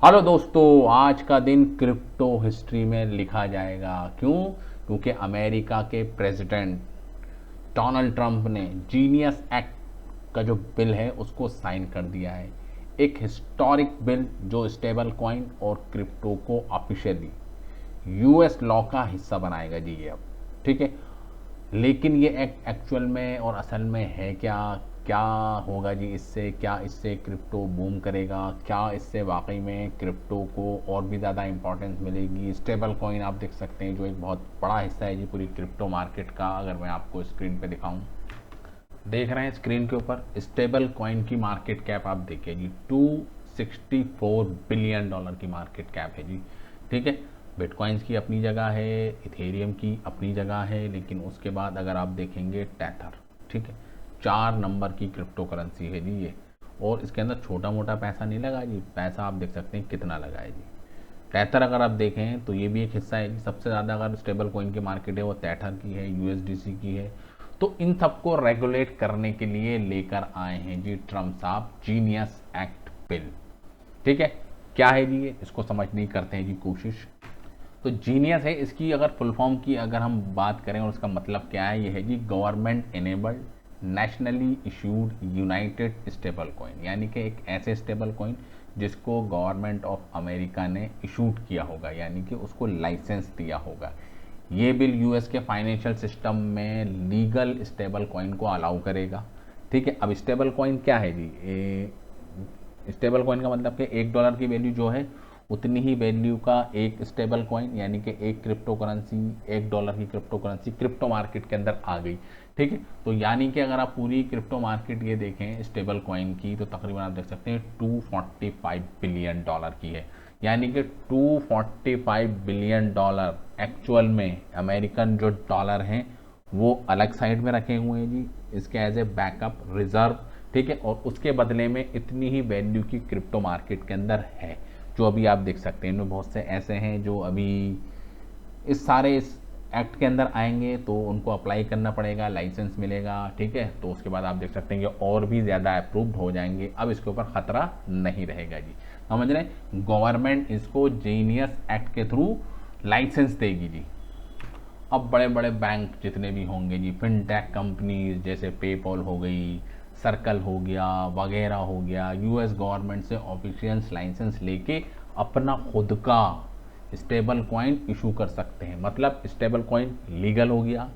Hello दोस्तों, आज का दिन क्रिप्टो हिस्ट्री में लिखा जाएगा। क्यों? क्योंकि अमेरिका के प्रेसिडेंट डोनाल्ड ट्रंप ने जीनियस एक्ट का जो बिल है उसको साइन कर दिया है। एक हिस्टोरिक बिल जो स्टेबल कॉइन और क्रिप्टो को ऑफिशियली यूएस लॉ का हिस्सा बनाएगा जी ये अब। ठीक है, लेकिन ये एक्चुअल में और असल में है क्या? क्या होगा जी इससे? क्या इससे क्रिप्टो बूम करेगा? क्या इससे वाकई में क्रिप्टो को और भी ज़्यादा इंपॉर्टेंस मिलेगी? स्टेबल कॉइन आप देख सकते हैं जो एक बहुत बड़ा हिस्सा है जी पूरी क्रिप्टो मार्केट का। अगर मैं आपको स्क्रीन पे दिखाऊं, देख रहे हैं स्क्रीन के ऊपर स्टेबल कॉइन की मार्केट कैप आप देखिए जी, 264 बिलियन डॉलर की मार्केट कैप है जी। ठीक है, बिटकॉइंस की अपनी जगह है, इथेरियम की अपनी जगह है, लेकिन उसके बाद अगर आप देखेंगे टेथर, ठीक है, 4 नंबर की क्रिप्टो करेंसी है जी ये। और इसके अंदर छोटा मोटा पैसा नहीं लगा जी, पैसा आप देख सकते हैं कितना लगा है जी। टेथर अगर आप देखें तो ये भी एक हिस्सा है जी। सबसे ज़्यादा अगर स्टेबल कॉइन की मार्केट है वो टेथर की है, यूएसडीसी की है। तो इन सबको रेगुलेट करने के लिए लेकर आए हैं जी ट्रम्प साहब जीनियस एक्ट बिल। ठीक है, क्या है जी ये, इसको समझने की करते हैं जी कोशिश। तो जीनियस है, इसकी अगर फुल फॉर्म की अगर हम बात करें और उसका मतलब क्या है, ये है G government enabled nationally issued united stable coin, यानी कि एक ऐसे स्टेबल कॉइन जिसको गवर्नमेंट ऑफ अमेरिका ने इशूड किया होगा, यानी कि उसको लाइसेंस दिया होगा। ये बिल यूएस के फाइनेंशियल सिस्टम में लीगल स्टेबल कॉइन को अलाउ करेगा। ठीक है, अब स्टेबल कॉइन क्या है जी? स्टेबल कॉइन का मतलब कि $1 की वैल्यू जो है उतनी ही वैल्यू का एक स्टेबल कॉइन, यानी कि एक क्रिप्टो करेंसी, $1 की क्रिप्टो करेंसी क्रिप्टो मार्केट के अंदर आ गई। ठीक है, तो यानी कि अगर आप पूरी क्रिप्टो मार्केट ये देखें स्टेबल कॉइन की, तो तकरीबन आप देख सकते हैं $245 बिलियन की है। यानी कि $245 बिलियन एक्चुअल में अमेरिकन जो डॉलर हैं वो अलग साइड में रखे हुए हैं जी, इसके एज ए बैकअप रिजर्व। ठीक है, और उसके बदले में इतनी ही वैल्यू की क्रिप्टो मार्केट के अंदर है, जो अभी आप देख सकते हैं। इनमें बहुत से ऐसे हैं जो अभी इस एक्ट के अंदर आएंगे तो उनको अप्लाई करना पड़ेगा, लाइसेंस मिलेगा। ठीक है, तो उसके बाद आप देख सकते हैं कि और भी ज़्यादा अप्रूव्ड हो जाएंगे। अब इसके ऊपर ख़तरा नहीं रहेगा जी, समझ रहे हैं? गवर्नमेंट इसको जीनियस एक्ट के थ्रू लाइसेंस देगी जी। अब बड़े बड़े बैंक जितने भी होंगे जी, फिनटेक कंपनीज जैसे पेपॉल हो गई, सर्कल हो गया, वगैरह हो गया, यूएस गवर्नमेंट से ऑफिशियल्स लाइसेंस लेके अपना खुद का स्टेबल कॉइन इशू कर सकते हैं। मतलब स्टेबल कॉइन लीगल हो गया,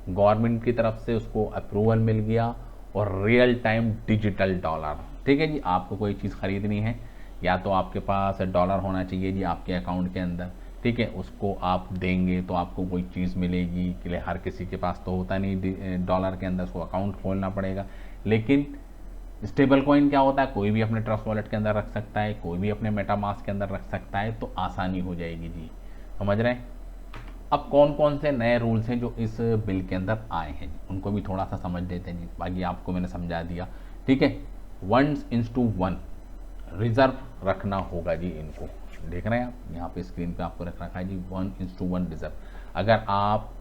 गवर्नमेंट की तरफ से उसको अप्रूवल मिल गया, और रियल टाइम डिजिटल डॉलर। ठीक है जी, आपको कोई चीज़ खरीदनी है, या तो आपके पास डॉलर होना चाहिए जी आपके अकाउंट के अंदर। ठीक है, उसको आप देंगे तो आपको कोई चीज़ मिलेगी। के लिए हर किसी के पास तो होता नहीं डॉलर के अंदर, उसको अकाउंट खोलना पड़ेगा। लेकिन स्टेबल कॉइन क्या होता है, कोई भी अपने ट्रस्ट वॉलेट के अंदर रख सकता है, कोई भी अपने मेटामास्क के अंदर रख सकता है, तो आसानी हो जाएगी जी, समझ रहे हैं? अब कौन कौन से नए रूल्स हैं जो इस बिल के अंदर आए हैं जी, उनको भी थोड़ा सा समझ लेते हैं जी। बाकी आपको मैंने समझा दिया। ठीक है, 1:1 रिजर्व रखना होगा जी इनको। देख रहे हैं आप यहाँ पे स्क्रीन पे आपको रख रखा है जी 1:1 रिजर्व। अगर आप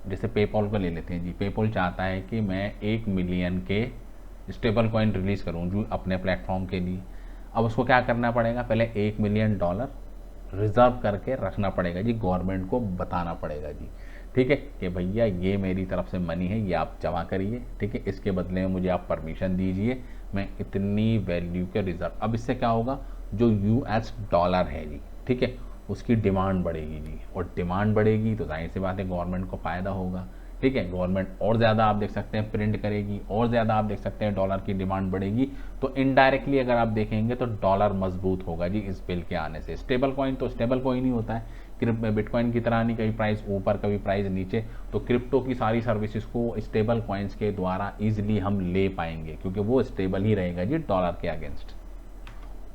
जैसे पेपॉल को ले लेते हैं जी, पेपॉल चाहता है कि मैं 1 मिलियन के स्टेबल कॉइन रिलीज़ करूँ जो अपने प्लेटफॉर्म के लिए। अब उसको क्या करना पड़ेगा, पहले $1 मिलियन रिजर्व करके रखना पड़ेगा जी, गवर्नमेंट को बताना पड़ेगा जी। ठीक है, कि भैया ये मेरी तरफ से मनी है, ये आप जमा करिए। ठीक है, इसके बदले में मुझे आप परमिशन दीजिए, मैं इतनी वैल्यू के रिजर्व। अब इससे क्या होगा, जो यूएस डॉलर है जी, ठीक है, उसकी डिमांड बढ़ेगी जी, और डिमांड बढ़ेगी तो जाहिर सी बात है गवर्नमेंट को फ़ायदा होगा। ठीक है, गवर्नमेंट और ज़्यादा आप देख सकते हैं प्रिंट करेगी, और ज़्यादा आप देख सकते हैं डॉलर की डिमांड बढ़ेगी। तो इनडायरेक्टली अगर आप देखेंगे तो डॉलर मजबूत होगा जी इस बिल के आने से। स्टेबल कॉइन तो स्टेबल कॉइन ही होता है, बिटकॉइन की तरह नहीं, कभी प्राइस ऊपर कभी प्राइस नीचे। तो क्रिप्टो की सारी सर्विसेज को स्टेबल कॉइन्स के द्वारा ईजिली हम ले पाएंगे, क्योंकि वो स्टेबल ही रहेगा जी डॉलर के अगेंस्ट।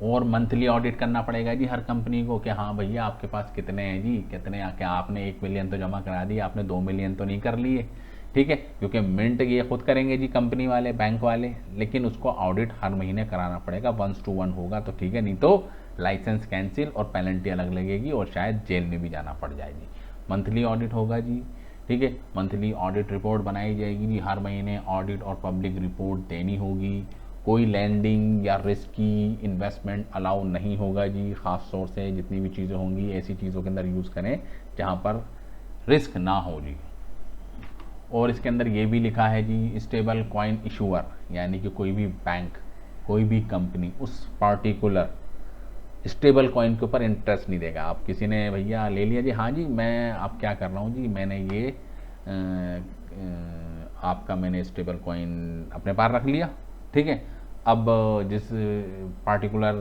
और मंथली ऑडिट करना पड़ेगा जी हर कंपनी को कि हाँ भैया आपके पास कितने हैं जी, कितने, क्या आपने 1 मिलियन तो जमा करा दिया, आपने 2 मिलियन तो नहीं कर लिए। ठीक है, क्योंकि मिंट ये खुद करेंगे जी कंपनी वाले, बैंक वाले, लेकिन उसको ऑडिट हर महीने कराना पड़ेगा। 1:1 होगा तो ठीक है, नहीं तो लाइसेंस कैंसिल और पेनल्टी अलग लगेगी और शायद जेल में भी जाना पड़ जाएगी। मंथली ऑडिट होगा जी। ठीक है, मंथली ऑडिट रिपोर्ट बनाई जाएगी जी, हर महीने ऑडिट और पब्लिक रिपोर्ट देनी होगी। कोई लैंडिंग या रिस्की इन्वेस्टमेंट अलाउ नहीं होगा जी। ख़ास तौर से जितनी भी चीज़ें होंगी ऐसी चीज़ों के अंदर यूज़ करें जहाँ पर रिस्क ना हो जी। और इसके अंदर ये भी लिखा है जी, स्टेबल कॉइन इशूअर यानी कि कोई भी बैंक, कोई भी कंपनी उस पार्टिकुलर स्टेबल कॉइन के ऊपर इंटरेस्ट नहीं देगा। आप किसी ने भैया ले लिया जी, हाँ जी मैं अब क्या कर रहा हूँ जी, मैंने ये आपका मैंने स्टेबल कॉइन अपने पास रख लिया, ठीक है। अब जिस पार्टिकुलर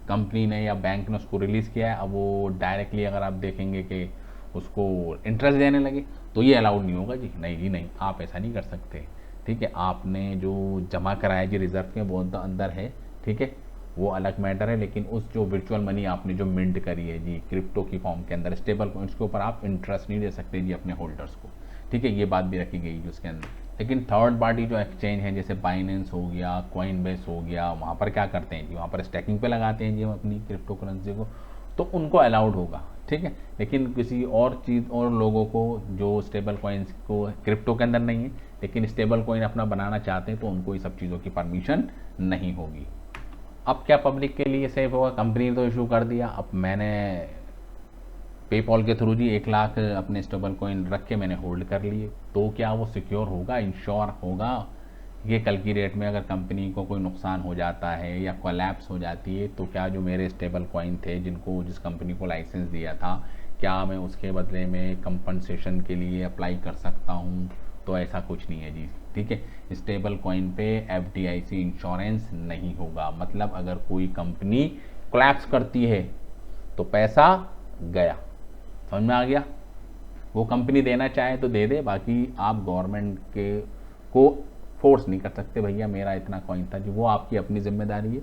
कंपनी ने या बैंक ने उसको रिलीज़ किया है, अब वो डायरेक्टली अगर आप देखेंगे कि उसको इंटरेस्ट देने लगे तो ये अलाउड नहीं होगा जी। नहीं जी नहीं, आप ऐसा नहीं कर सकते, ठीक है। आपने जो जमा कराया जी रिजर्व के वो तो अंदर है, ठीक है, वो अलग मैटर है। लेकिन उस जो वर्चुअल मनी आपने जो मिंट करी है जी क्रिप्टो की फॉर्म के अंदर स्टेबल कॉइन्स के ऊपर आप इंटरेस्ट नहीं दे सकते जी अपने होल्डर्स को, ठीक है। ये बात भी रखी गई है उसके अंदर। लेकिन थर्ड पार्टी जो एक्सचेंज है जैसे बाइनेंस हो गया, कॉइनबेस हो गया, वहाँ पर क्या करते हैं जी, वहाँ पर स्टैकिंग पे लगाते हैं जी हम अपनी क्रिप्टो करेंसी को, तो उनको अलाउड होगा, ठीक है। लेकिन किसी और चीज़ और लोगों को जो स्टेबल कॉइन्स को क्रिप्टो के अंदर नहीं है लेकिन स्टेबल कॉइन अपना बनाना चाहते हैं तो उनको ये सब चीज़ों की परमिशन नहीं होगी। अब क्या पब्लिक के लिए सेफ होगा, कंपनी ने तो इशू कर दिया, अब मैंने पेपॉल के थ्रू जी 1 लाख अपने स्टेबल कॉइन रख के मैंने होल्ड कर लिए, तो क्या वो सिक्योर होगा, इंश्योर होगा? ये कल की डेट में अगर कंपनी को कोई नुकसान हो जाता है या कोलैप्स हो जाती है तो क्या जो मेरे स्टेबल कॉइन थे जिनको जिस कंपनी को लाइसेंस दिया था, क्या मैं उसके बदले में कंपनसेशन के लिए अप्लाई कर सकता हूँ? तो ऐसा कुछ नहीं है जी, ठीक है। स्टेबल कॉइन पे FDIC इंश्योरेंस नहीं होगा, मतलब अगर कोई कंपनी कोलैप्स करती है तो पैसा गया, समझ में आ गया। वो कंपनी देना चाहे तो दे दे, बाकी आप गवर्नमेंट के को फोर्स नहीं कर सकते भैया मेरा इतना कॉइन था जी, वो आपकी अपनी जिम्मेदारी है।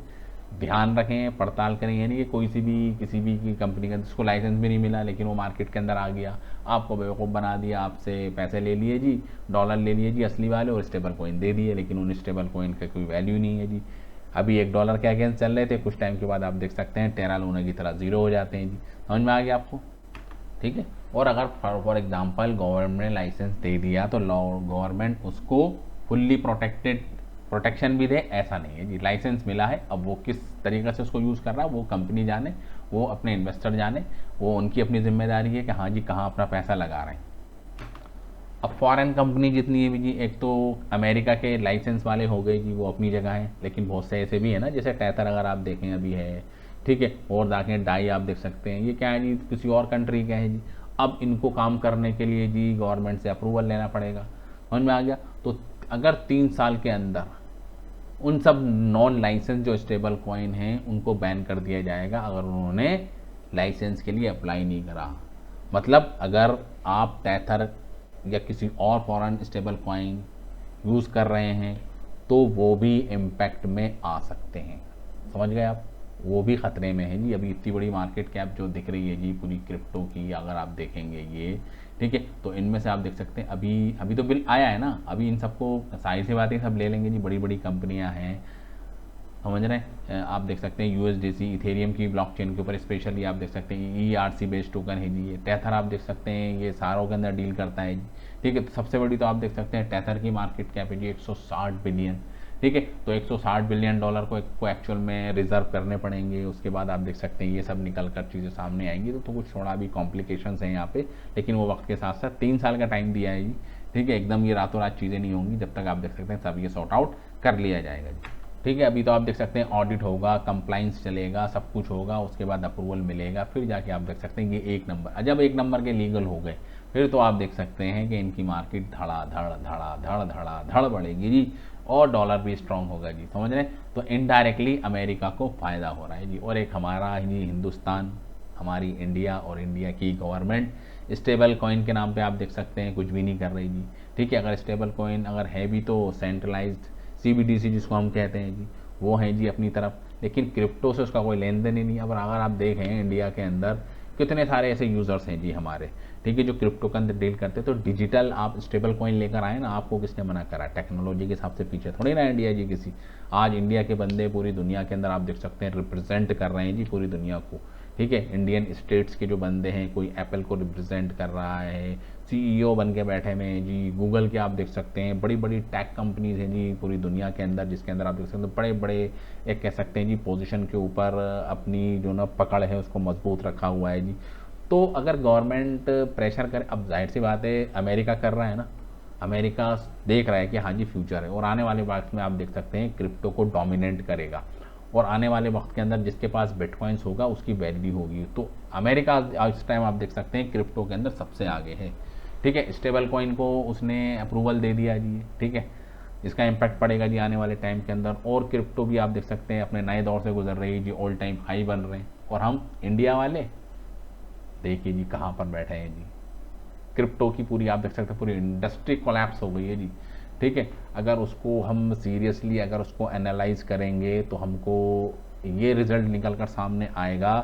ध्यान रखें, पड़ताल करें, यानी कि कोई सी भी किसी भी की कंपनी का जिसको लाइसेंस भी नहीं मिला लेकिन वो मार्केट के अंदर आ गया, आपको बेवकूफ़ बना दिया, आपसे पैसे ले लिए जी, डॉलर ले लिए जी असली वाले और स्टेबल कॉइन दे दिए, लेकिन उन स्टेबल कॉइन का कोई वैल्यू नहीं है जी। अभी $1 के अगेंस्ट चल रहे थे, कुछ टाइम के बाद आप देख सकते हैं टेरा लूना की तरह ज़ीरो हो जाते हैं जी। समझ में आ गया आपको, ठीक है। और अगर फॉर एग्जांपल गवर्नमेंट ने लाइसेंस दे दिया तो गवर्नमेंट उसको फुल्ली प्रोटेक्शन भी दे, ऐसा नहीं है जी। लाइसेंस मिला है, अब वो किस तरीके से उसको यूज़ कर रहा है वो कंपनी जाने, वो अपने इन्वेस्टर जाने, वो उनकी अपनी जिम्मेदारी है कि हाँ जी कहाँ अपना पैसा लगा रहे हैं। अब फॉरेन कंपनी जितनी है भी जी, एक तो अमेरिका के लाइसेंस वाले हो गए जी, वो अपनी जगह हैं, लेकिन बहुत से ऐसे भी है ना, जैसे टैथर अगर आप देखें अभी है, ठीक है, और जाके डाई आप देख सकते हैं, ये क्या है जी, किसी और कंट्री का है जी। अब इनको काम करने के लिए जी गवर्नमेंट से अप्रूवल लेना पड़ेगा, समझ में आ गया। तो अगर 3 साल के अंदर उन सब नॉन लाइसेंस जो स्टेबल कॉइन हैं उनको बैन कर दिया जाएगा अगर उन्होंने लाइसेंस के लिए अप्लाई नहीं करा। मतलब अगर आप टैथर या किसी और फॉरेन स्टेबल कॉइन यूज़ कर रहे हैं तो वो भी इम्पैक्ट में आ सकते हैं, समझ गए आप, वो भी ख़तरे में है जी। अभी इतनी बड़ी मार्केट कैप जो दिख रही है जी पूरी क्रिप्टो की, अगर आप देखेंगे ये, ठीक है, तो इनमें से आप देख सकते हैं अभी तो बिल आया है ना, अभी इन सबको सारी सी बातें सब ले लेंगे जी, बड़ी बड़ी कंपनियां हैं, समझ रहे हैं। आप देख सकते हैं USDC इथेरियम की ब्लॉकचेन के ऊपर स्पेशली आप देख सकते हैं ERC बेस्ड टोकन है जी। ये टैथर आप देख सकते हैं ये सारों के अंदर डील करता है जी, ठीक है। तो सबसे बड़ी तो आप देख सकते हैं टैथर की मार्केट कैप है जी 160 बिलियन, ठीक है। तो $160 बिलियन को एक्चुअल में रिजर्व करने पड़ेंगे, उसके बाद आप देख सकते हैं ये सब निकल कर चीज़ें सामने आएंगी, तो कुछ थोड़ा भी कॉम्प्लिकेशंस हैं यहाँ पे, लेकिन वो वक्त के साथ साथ 3 साल का टाइम दिया है जी, ठीक है। एकदम ये रातों रात चीज़ें नहीं होंगी, जब तक आप देख सकते हैं सब ये सॉर्ट आउट कर लिया जाएगा जी, ठीक है। अभी तो आप देख सकते हैं ऑडिट होगा, कंप्लाइंस चलेगा, सब कुछ होगा, उसके बाद अप्रूवल मिलेगा, फिर जाके आप देख सकते हैं ये 1 नंबर, जब 1 नंबर के लीगल हो गए फिर तो आप देख सकते हैं कि इनकी मार्केट धड़ बढ़ेगी जी, और डॉलर भी स्ट्रांग होगा जी, समझ रहे हैं। तो इनडायरेक्टली अमेरिका को फ़ायदा हो रहा है जी, और एक हमारा जी हिंदुस्तान, हमारी इंडिया और इंडिया की गवर्नमेंट स्टेबल कॉइन के नाम पे आप देख सकते हैं कुछ भी नहीं कर रही जी, ठीक है। अगर स्टेबल कॉइन अगर है भी तो सेंट्रलाइज्ड CBDC जिसको हम कहते हैं जी, वो है जी अपनी तरफ, लेकिन क्रिप्टो से उसका कोई लेन देन ही नहीं। अब अगर आप देखें इंडिया के अंदर कितने सारे ऐसे यूज़र्स हैं जी हमारे, ठीक है, जो क्रिप्टो के अंदर डील करते हैं, तो डिजिटल आप स्टेबल कॉइन लेकर आए ना, आपको किसने मना करा? टेक्नोलॉजी के हिसाब से पीछे थोड़ी ना इंडिया जी किसी। आज इंडिया के बंदे पूरी दुनिया के अंदर आप देख सकते हैं रिप्रेजेंट कर रहे हैं जी पूरी दुनिया को, ठीक है। इंडियन स्टेट्स के जो बंदे हैं, कोई एप्पल को रिप्रेजेंट कर रहा है, CEO बन के बैठे हुए हैं जी, गूगल के आप देख सकते हैं, बड़ी बड़ी टैक कंपनीज हैं जी पूरी दुनिया के अंदर, जिसके अंदर आप देख सकते हैं बड़े बड़े एक कह सकते हैं जी पोजीशन के ऊपर अपनी जो ना पकड़ है उसको मजबूत रखा हुआ है जी। तो अगर गवर्नमेंट प्रेशर करे, अब जाहिर सी बात है अमेरिका कर रहा है ना, अमेरिका देख रहा है कि हाँ जी फ्यूचर है, और आने वाले वक्त में आप देख सकते हैं क्रिप्टो को डोमिनेट करेगा, और आने वाले वक्त के अंदर जिसके पास बिटकॉइंस होगा उसकी वैल्यू होगी। तो अमेरिका इस टाइम आप देख सकते हैं क्रिप्टो के अंदर सबसे आगे है, ठीक है। स्टेबल कॉइन को उसने अप्रूवल दे दिया जी, ठीक है। इसका इम्पैक्ट पड़ेगा जी आने वाले टाइम के अंदर, और क्रिप्टो भी आप देख सकते हैं अपने नए दौर से गुजर रही है जी, ऑल टाइम हाई बन रहे हैं, और हम इंडिया वाले देखिए जी कहाँ पर बैठे हैं जी। क्रिप्टो की पूरी आप देख सकते हैं पूरी इंडस्ट्री कोलैप्स हो गई है जी, ठीक है। अगर उसको हम सीरियसली अगर उसको एनालाइज करेंगे तो हमको ये रिजल्ट निकल कर सामने आएगा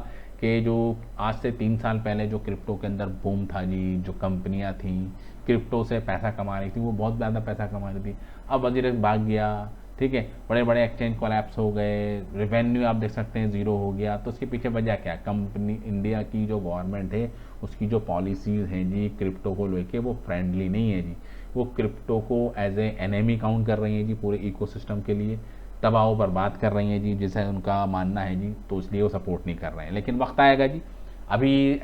कि जो आज से 3 साल पहले जो क्रिप्टो के अंदर बूम था जी, जो कंपनियां थी क्रिप्टो से पैसा कमा रही थी, वो बहुत ज़्यादा पैसा कमा रही थी, अब वजीर भाग गया, ठीक है। बड़े बड़े एक्सचेंज कोलैप्स हो गए, रेवेन्यू आप देख सकते हैं ज़ीरो हो गया। तो उसके पीछे वजह क्या, कंपनी इंडिया की जो गवर्नमेंट है उसकी जो पॉलिसीज़ हैं जी क्रिप्टो को लेके वो फ्रेंडली नहीं है जी, वो क्रिप्टो को एज ए एनेमी काउंट कर रही है जी, पूरे इकोसिस्टम के लिए तबाह बर्बाद कर रही हैं जी, जिसे उनका मानना है जी, तो इसलिए वो सपोर्ट नहीं कर रहे हैं। लेकिन वक्त आएगा जी, अभी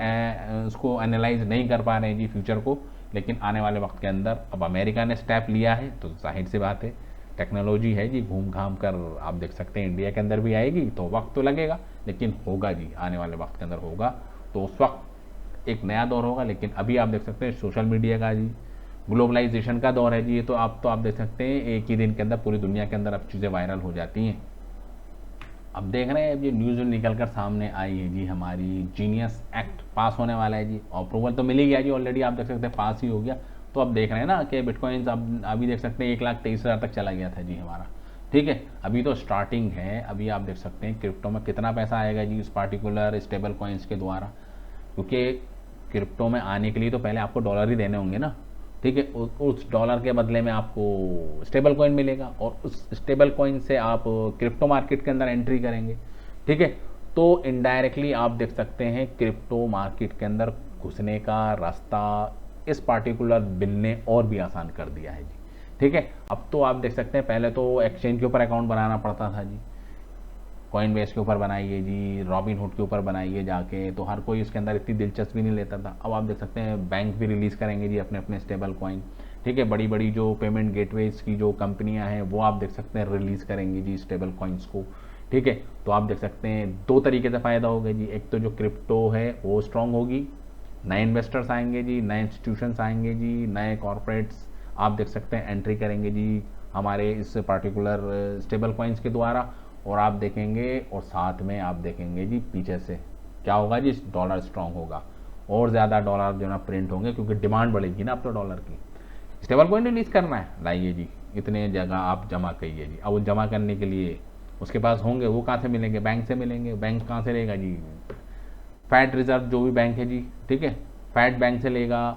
उसको एनालाइज नहीं कर पा रहे हैं जी फ्यूचर को, लेकिन आने वाले वक्त के अंदर अब अमेरिका ने स्टेप लिया है तो जाहिर सी बात है टेक्नोलॉजी है जी, घूम घाम कर आप देख सकते हैं इंडिया के अंदर भी आएगी, तो वक्त तो लगेगा लेकिन होगा जी, आने वाले वक्त के अंदर होगा। तो उस वक्त एक नया दौर होगा। लेकिन अभी आप देख सकते हैं सोशल मीडिया का जी, ग्लोबलाइजेशन का दौर है जी, ये तो आप देख सकते हैं एक ही दिन के अंदर पूरी दुनिया के अंदर अब चीज़ें वायरल हो जाती हैं। अब देख रहे हैं अब ये न्यूज़ निकल कर सामने आई है जी, हमारी जीनियस एक्ट पास होने वाला है जी, अप्रूवल तो मिल ही गया जी ऑलरेडी, आप देख सकते हैं पास ही हो गया। तो अब देख रहे हैं ना कि बिटकॉइंस अब अभी देख सकते हैं 1,23,000 तक चला गया था जी हमारा, ठीक है। अभी तो स्टार्टिंग है, अभी आप देख सकते हैं क्रिप्टो में कितना पैसा आएगा जी उस पार्टिकुलर स्टेबल कॉइन्स के द्वारा, क्योंकि क्रिप्टो में आने के लिए तो पहले आपको डॉलर ही देने होंगे ना, ठीक है। उस डॉलर के बदले में आपको स्टेबल कॉइन मिलेगा, और उस स्टेबल कॉइन से आप क्रिप्टो मार्केट के अंदर एंट्री करेंगे, ठीक है। तो इनडायरेक्टली आप देख सकते हैं क्रिप्टो मार्केट के अंदर घुसने का रास्ता इस पार्टिकुलर बिल ने और भी आसान कर दिया है जी, ठीक है। अब तो आप देख सकते हैं पहले तो एक्सचेंज के ऊपर अकाउंट बनाना पड़ता था जी, कॉइन बेस के ऊपर बनाइए जी, रॉबिन हुड के ऊपर बनाइए जाके, तो हर कोई इसके अंदर इतनी दिलचस्पी नहीं लेता था। अब आप देख सकते हैं बैंक भी रिलीज़ करेंगे जी अपने अपने स्टेबल कॉइन, ठीक है। बड़ी बड़ी जो पेमेंट गेटवेज की जो कंपनियां हैं वो आप देख सकते हैं रिलीज़ करेंगी जी स्टेबल कॉइन्स को, ठीक है। तो आप देख सकते हैं दो तरीके से फ़ायदा होगा जी, एक तो जो क्रिप्टो है वो स्ट्रांग होगी, नए इन्वेस्टर्स आएंगे जी, नए इंस्टीट्यूशंस आएंगे जी, नए कॉरपोरेट्स आप देख सकते हैं एंट्री करेंगे जी हमारे इस पार्टिकुलर स्टेबल कॉइन्स के द्वारा, और आप देखेंगे और साथ में आप देखेंगे जी पीछे से क्या होगा जी, डॉलर स्ट्रांग होगा, और ज़्यादा डॉलर जो ना प्रिंट होंगे, क्योंकि डिमांड बढ़ेगी ना अब तो डॉलर की। स्टेबल कॉइन रिलीज करना है, लाइए जी इतने जगह आप जमा करिए जी। अब वो जमा करने के लिए उसके पास होंगे, वो कहाँ से मिलेंगे, बैंक से मिलेंगे। बैंक कहाँ से लेगा जी, फैट रिजर्व जो भी बैंक है जी, ठीक है, फैट बैंक से लेगा।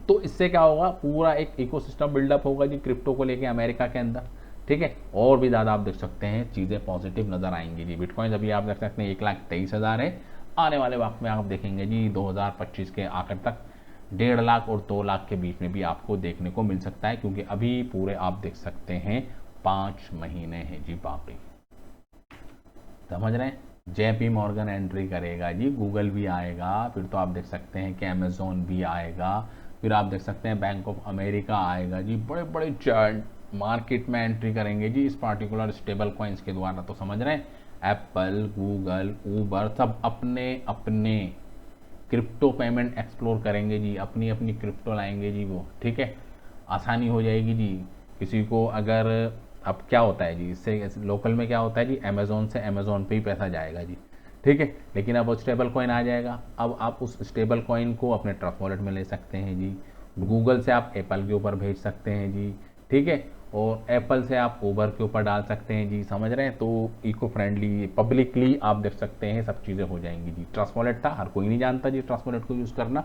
तो इससे क्या होगा, पूरा एक इकोसिस्टम बिल्डअप होगा जी क्रिप्टो को लेके अमेरिका के अंदर, ठीक है। और भी ज़्यादा आप देख सकते हैं चीज़ें पॉजिटिव नज़र आएंगी जी। बिटकॉइन अभी आप देख सकते हैं 1,23,000 है, आने वाले वक्त में आप देखेंगे जी 2025 के आखिर तक 1.5 लाख और 2 लाख के बीच में भी आपको देखने को मिल सकता है, क्योंकि अभी पूरे आप देख सकते हैं 5 महीने हैं जी बाकी, समझ रहे हैं। JP मॉर्गन एंट्री करेगा जी, गूगल भी आएगा, फिर तो आप देख सकते हैं कि अमेजोन भी आएगा, फिर आप देख सकते हैं बैंक ऑफ अमेरिका आएगा जी, बड़े बड़े चार्ट मार्केट में एंट्री करेंगे जी इस पार्टिकुलर स्टेबल कॉइन्स के द्वारा। तो समझ रहे हैं एप्पल, गूगल, ऊबर सब अपने अपने क्रिप्टो पेमेंट एक्सप्लोर करेंगे जी, अपनी अपनी क्रिप्टो लाएंगे जी वो, ठीक है। आसानी हो जाएगी जी, किसी को अगर अब क्या होता है जी, इससे लोकल में क्या होता है जी, अमेजोन से अमेजोन पे ही पैसा जाएगा जी, ठीक है। लेकिन अब वो स्टेबल कॉइन आ जाएगा, अब आप उस स्टेबल कॉइन को अपने ट्रस्ट वॉलेट में ले सकते हैं जी, गूगल से आप एप्पल के ऊपर भेज सकते हैं जी, ठीक है, और एप्पल से आप ऊबर के ऊपर डाल सकते हैं जी, समझ रहे हैं। तो इको फ्रेंडली पब्लिकली आप देख सकते हैं सब चीज़ें हो जाएंगी जी। ट्रस्ट वॉलेट था, हर कोई नहीं जानता जी ट्रस्ट वॉलेट को यूज़ करना,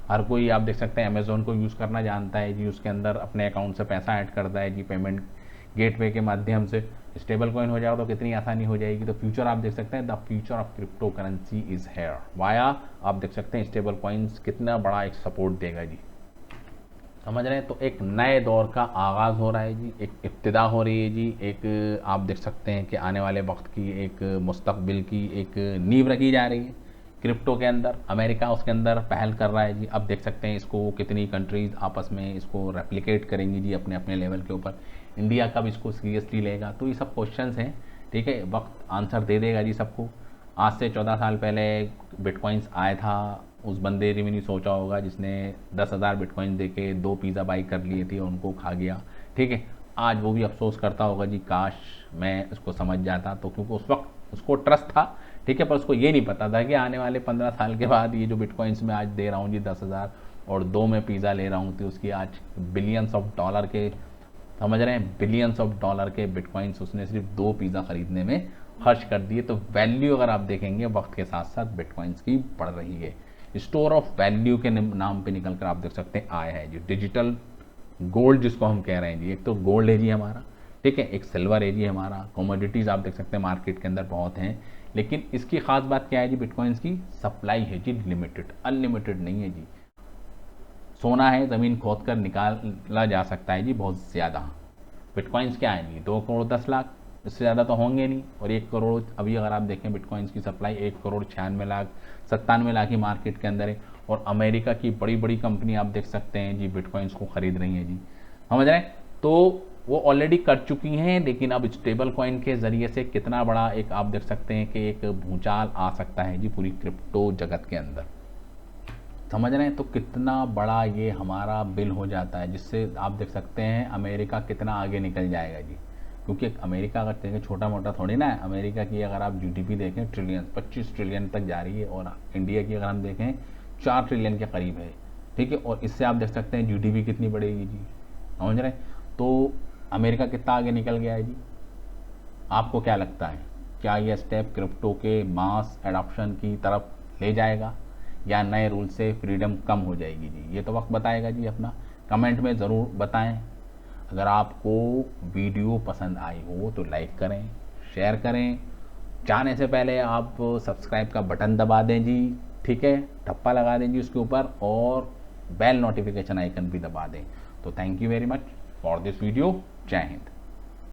हर कोई आप देख सकते हैं अमेजोन को यूज़ करना जानता है जी, उसके अंदर अपने अकाउंट से पैसा ऐड करता है जी पेमेंट गेटवे के माध्यम से। स्टेबल कॉइन हो जाएगा तो कितनी आसानी हो जाएगी। तो फ्यूचर आप देख सकते हैं, the future of crypto currency is here via, आप देख सकते हैं स्टेबल कॉइन्स कितना बड़ा एक सपोर्ट देगा जी। समझ रहे हैं। तो एक नए दौर का आगाज़ हो रहा है जी, एक इब्तिदा हो रही है जी, एक आप देख सकते हैं कि आने वाले वक्त की एक मुस्तकबिल की एक नींव रखी जा रही है क्रिप्टो के अंदर। अमेरिका उसके अंदर पहल कर रहा है जी। अब देख सकते हैं इसको कितनी कंट्रीज़ आपस में इसको रेप्लिकेट करेंगी जी अपने अपने लेवल के ऊपर। इंडिया कब इसको सीरियसली लेगा, तो ये सब क्वेश्चंस हैं, ठीक है। वक्त आंसर दे देगा जी सबको। आज से 14 साल पहले बिटकॉइंस आया था, उस बंदे ने भी नहीं सोचा होगा जिसने 10,000 बिटकॉइन दे के 2 पिज़्ज़ा बाई कर लिए थे और उनको खा गया, ठीक है। आज वो भी अफसोस करता होगा जी, काश मैं उसको समझ जाता, तो क्योंकि उस वक्त उसको ट्रस्ट था, ठीक है, पर उसको ये नहीं पता था कि आने वाले 15 साल के बाद ये जो बिटकॉइंस में आज दे रहा हूँ जी 10,000 और 2 में पिज़्ज़ा ले रहा हूँ, तो उसकी आज बिलियंस ऑफ डॉलर के, समझ रहे हैं, बिलियंस ऑफ डॉलर के बिटकॉइंस उसने सिर्फ 2 पिज़्ज़ा खरीदने में खर्च कर दिए। तो वैल्यू अगर आप देखेंगे वक्त के साथ साथ बिटकॉइंस की बढ़ रही है। स्टोर ऑफ वैल्यू के नाम पे निकल कर आप देख सकते हैं आया है जी डिजिटल गोल्ड, जिसको हम कह रहे हैं जी। एक तो गोल्ड है जी हमारा, ठीक है, एक सिल्वर है जी हमारा। कमोडिटीज़ आप देख सकते हैं मार्केट के अंदर बहुत हैं, लेकिन इसकी खास बात क्या है जी, बिटकॉइंस की सप्लाई है जी लिमिटेड, अनलिमिटेड नहीं है जी। सोना है, ज़मीन खोद कर निकाला जा सकता है जी बहुत ज़्यादा। बिटकॉइंस क्या है जी, 2 करोड़ 10 लाख, इससे ज़्यादा तो होंगे नहीं। और 1 करोड़, अभी अगर आप देखें बिटकॉइंस की सप्लाई 1 करोड़ 96 लाख 97 लाख की मार्केट के अंदर है। और अमेरिका की बड़ी बड़ी कंपनी आप देख सकते हैं जी बिटकॉइंस को ख़रीद रही हैं जी, समझ रहे हैं। तो वो ऑलरेडी कर चुकी हैं, लेकिन अब स्टेबल कॉइन के ज़रिए से कितना बड़ा एक आप देख सकते हैं कि एक भूचाल आ सकता है जी पूरी क्रिप्टो जगत के अंदर, समझ रहे हैं। तो कितना बड़ा ये हमारा बिल हो जाता है, जिससे आप देख सकते हैं अमेरिका कितना आगे निकल जाएगा जी। क्योंकि अमेरिका अगर देखें छोटा मोटा थोड़ी ना है, अमेरिका की अगर आप जीडीपी देखें ट्रिलियन 25 ट्रिलियन तक जा रही है, और इंडिया की अगर हम देखें 4 ट्रिलियन के करीब है, ठीक है। और इससे आप देख सकते हैं जीडीपी कितनी बढ़ेगी जी, समझ रहे हैं। तो अमेरिका कितना आगे निकल गया है जी। आपको क्या लगता है, क्या यह स्टेप क्रिप्टो के मास एडॉप्शन की तरफ ले जाएगा, या नए रूल से फ्रीडम कम हो जाएगी जी? ये तो वक्त बताएगा जी अपना। कमेंट में ज़रूर बताएं। अगर आपको वीडियो पसंद आई हो तो लाइक करें, शेयर करें, जाने से पहले आप सब्सक्राइब का बटन दबा दें जी, ठीक है, ठप्पा लगा दें जी उसके ऊपर, और बेल नोटिफिकेशन आइकन भी दबा दें। तो thank you very much for this video. जय हिंद।